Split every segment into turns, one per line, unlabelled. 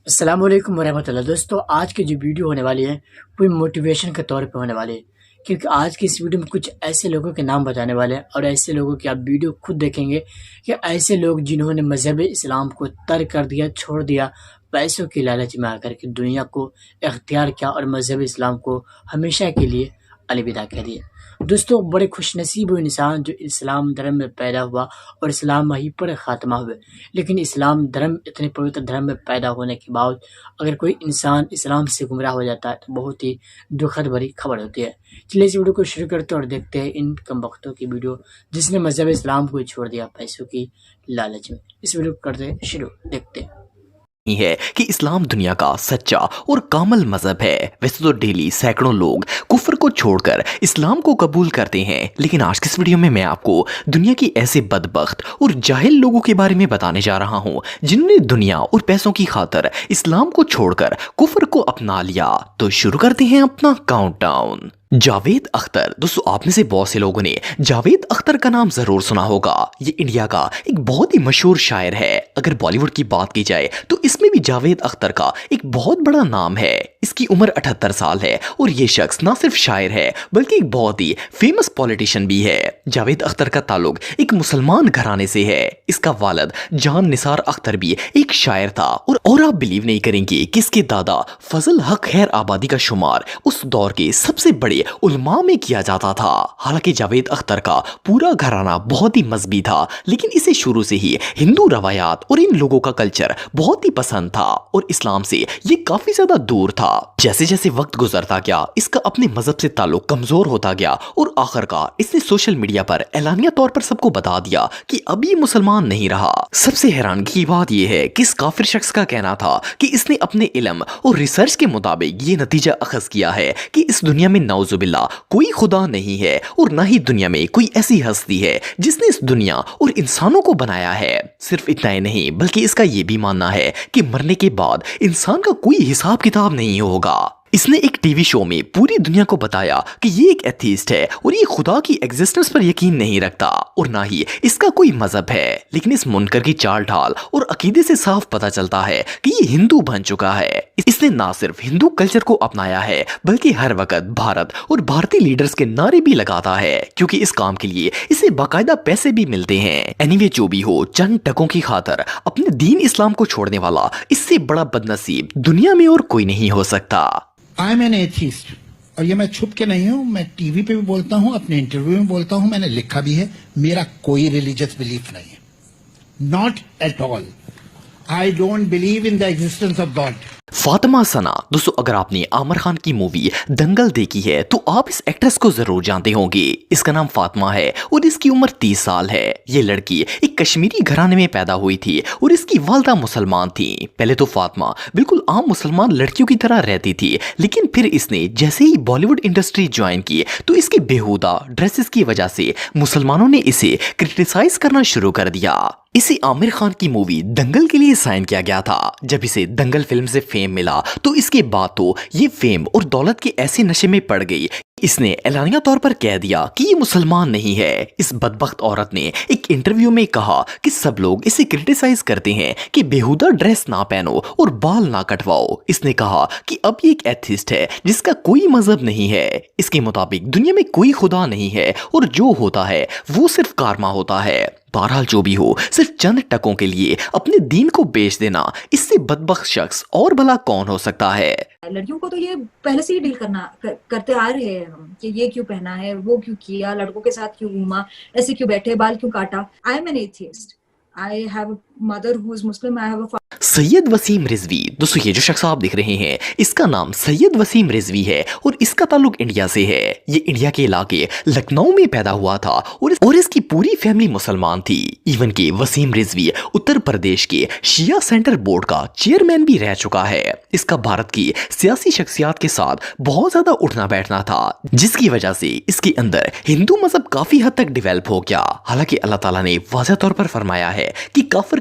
السلام علیکم ورحمۃ اللہ دوستو، آج کی جو ویڈیو ہونے والی ہے وہ موٹیویشن کے طور پہ ہونے والی ہے، کیونکہ آج کی اس ویڈیو میں کچھ ایسے لوگوں کے نام بتانے والے ہیں اور ایسے لوگوں کی آپ ویڈیو خود دیکھیں گے کہ ایسے لوگ جنہوں نے مذہب اسلام کو ترک کر دیا، چھوڑ دیا، پیسوں کی لالچ میں آ کر کے دنیا کو اختیار کیا اور مذہب اسلام کو ہمیشہ کے لیے الوداع کہہ دیا۔ دوستو، بڑے خوش نصیب ہوئے انسان جو اسلام دھرم میں پیدا ہوا اور اسلام ہی پر خاتمہ ہوئے، لیکن اسلام دھرم اتنے پوتر دھرم میں پیدا ہونے کے بعد اگر کوئی انسان اسلام سے گمراہ ہو جاتا ہے تو بہت ہی دکھد بھری خبر ہوتی ہے۔ چلیے اس ویڈیو کو شروع کرتے ہیں اور دیکھتے ہیں ان کم بختوں کی ویڈیو جس نے مذہب اسلام کو چھوڑ دیا پیسوں کی لالچ میں۔ اس ویڈیو کو کرتے ہیں شروع، دیکھتے ہیں۔
ہے کہ اسلام دنیا کا سچا اور کامل مذہب ہے۔ ویسے تو ڈیلی سینکڑوں لوگ کفر کو چھوڑ کر اسلام کو قبول کرتے ہیں، لیکن آج کی اس ویڈیو میں آپ کو دنیا کے ایسے بدبخت اور جاہل لوگوں کے بارے میں بتانے جا رہا ہوں جنہوں نے دنیا اور پیسوں کی خاطر اسلام کو چھوڑ کر کفر کو اپنا لیا۔ تو شروع کرتے ہیں اپنا کاؤنٹ ڈاؤن۔ جاوید اختر، دوستو آپ میں سے بہت سے لوگوں نے جاوید اختر کا نام ضرور سنا ہوگا۔ یہ انڈیا کا ایک بہت ہی مشہور شاعر ہے۔ اگر بالی ووڈ کی بات کی جائے تو اس میں بھی جاوید اختر کا ایک بہت بڑا نام ہے۔ اس کی عمر 78 سال ہے اور یہ شخص نہ صرف شاعر ہے بلکہ ایک بہت ہی فیمس پولیٹیشین بھی ہے۔ جاوید اختر کا تعلق ایک مسلمان گھرانے سے ہے۔ اس کا والد جان نثار اختر بھی ایک شاعر تھا اور آپ بلیو نہیں کریں گے کہ اس کے دادا فضل حق خیر آبادی کا شمار اس دور کے سب سے بڑے علماء میں کیا جاتا تھا۔ حالانکہ جاوید اختر کا پورا گھرانہ بہت ہی مذہبی تھا، لیکن اسے شروع سے ہی ہندو روایات اور ان لوگوں کا کلچر بہت ہی پسند تھا اور اسلام سے یہ کافی زیادہ دور تھا۔ جیسے جیسے وقت گزرتا گیا اس کا اپنے مذہب سے تعلق کمزور ہوتا گیا اور آخر کا اس نے سوشل میڈیا پر اعلانیہ طور پر سب کو بتا دیا کہ اب یہ مسلمان نہیں رہا۔ سب سے حیرانگی کی بات یہ ہے کہ اس کافر شخص کا کہنا تھا کہ اس نے اپنے علم اور ریسرچ کے مطابق یہ نتیجہ اخذ کیا ہے کہ اس دنیا میں نعوذ باللہ کوئی خدا نہیں ہے اور نہ ہی دنیا میں کوئی ایسی ہستی ہے جس نے اس دنیا اور انسانوں کو بنایا ہے۔ صرف اتنا ہی نہیں بلکہ اس کا یہ بھی ماننا ہے کہ مرنے کے بعد انسان کا کوئی حساب کتاب نہیں ہوگا۔ اس نے ایک ٹی وی شو میں پوری دنیا کو بتایا کہ یہ ایک ایتھیسٹ ہے اور یہ خدا کی ایگزسٹنس پر یقین نہیں رکھتا اور نہ ہی اس کا کوئی مذہب ہے، لیکن اس منکر کی چال ڈھال اور عقیدے سے صاف پتہ چلتا ہے کہ یہ ہندو بن چکا ہے۔ اس نے نہ صرف ہندو کلچر کو اپنایا ہے بلکہ ہر وقت بھارت اور بھارتی لیڈرز کے نعرے بھی لگاتا ہے، کیونکہ اس کام کے لیے اسے باقاعدہ پیسے بھی ملتے ہیں۔ اینی جو بھی ہو، چند ٹکوں کی خاطر اپنے دین اسلام کو چھوڑنے والا اس سے بڑا بدنصیب دنیا میں اور کوئی نہیں ہو سکتا۔
آئی ایم این ایتھیسٹ، اور یہ میں چھپ کے نہیں ہوں، میں ٹی وی پہ بھی بولتا ہوں، اپنے انٹرویو میں بولتا ہوں، میں نے لکھا بھی ہے، میرا کوئی ریلیجس بلیف نہیں ہے، not at all. I don't believe in the existence of God.
Fatima Sana, دوستو اگر آپ نے عامر خان کی مووی دنگل دیکھی ہے تو آپ اس ایکٹریس کو ضرور جانتے ہوں گے۔ اس کا نام فاطمہ ہے اور اس کی عمر 30 سال ہے۔ یہ لڑکی ایک کشمیری گھرانے میں پیدا ہوئی تھی اور اس کی والدہ مسلمان تھی۔ پہلے تو فاطمہ بالکل عام مسلمان لڑکیوں کی طرح رہتی تھی، لیکن پھر اس نے جیسے ہی بالی ووڈ انڈسٹری جوائن کی تو اس کے بےہودہ ڈریسز کی وجہ سے مسلمانوں نے اسے کرٹیسائز کرنا شروع کر دیا۔ اسے عامر خان کی مووی دنگل کے لیے سائن کیا گیا تھا۔ جب اسے دنگل فلم سے فیم ملا تو اس کے بعد تو یہ فیم اور دولت کے ایسے نشے میں پڑ گئی، اس نے اعلانیہ طور پر کہہ دیا کہ یہ مسلمان نہیں ہے۔ اس بدبخت عورت نے ایک انٹرویو میں کہا کہ سب لوگ اسے کرٹیسائز کرتے ہیں کہ بیہودہ ڈریس نہ پہنو اور بال نہ کٹواؤ۔ اس نے کہا کہ اب یہ ایک ایتھیسٹ ہے جس کا کوئی مذہب نہیں ہے۔ اس کے مطابق دنیا میں کوئی خدا نہیں ہے اور جو ہوتا ہے وہ صرف کارما ہوتا ہے۔ بہرحال جو بھی ہو، صرف چند ٹکوں کے لیے اپنے دین کو بیچ دینا، اس سے بدبخت شخص اور بھلا کون ہو سکتا ہے۔
لڑکیوں کو تو یہ پہلے سے ہی ڈیل کرتے آ رہے ہیں ہم کہ یہ کیوں پہنا ہے، وہ کیوں کیا، لڑکوں کے ساتھ کیوں گھوما، ایسے کیوں بیٹھے، بال کیوں کاٹا۔ I am an atheist, I have a mother who is Muslim, I have a
Syed Waseem Rizvi, دوستو یہ جو شخص آپ دیکھ رہے ہیں اس کا نام سید وسیم رضوی ہے اور اس کا تعلق انڈیا سے ہے۔ یہ انڈیا کے علاقے لکھنؤ میں پیدا ہوا تھا اور اس کی پوری فیملی مسلمان تھی۔ ایون کہ وسیم رضوی اتر پردیش کے شیعہ سینٹر بورڈ کا چیئرمین بھی رہ چکا ہے۔ اس کا بھارت کی سیاسی شخصیات کے ساتھ بہت زیادہ اٹھنا بیٹھنا تھا، جس کی وجہ سے اس کے اندر ہندو مذہب کافی حد تک ڈیولپ ہو گیا۔ حالانکہ اللہ تعالیٰ نے واضح طور پر فرمایا ہے کہ کافر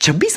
26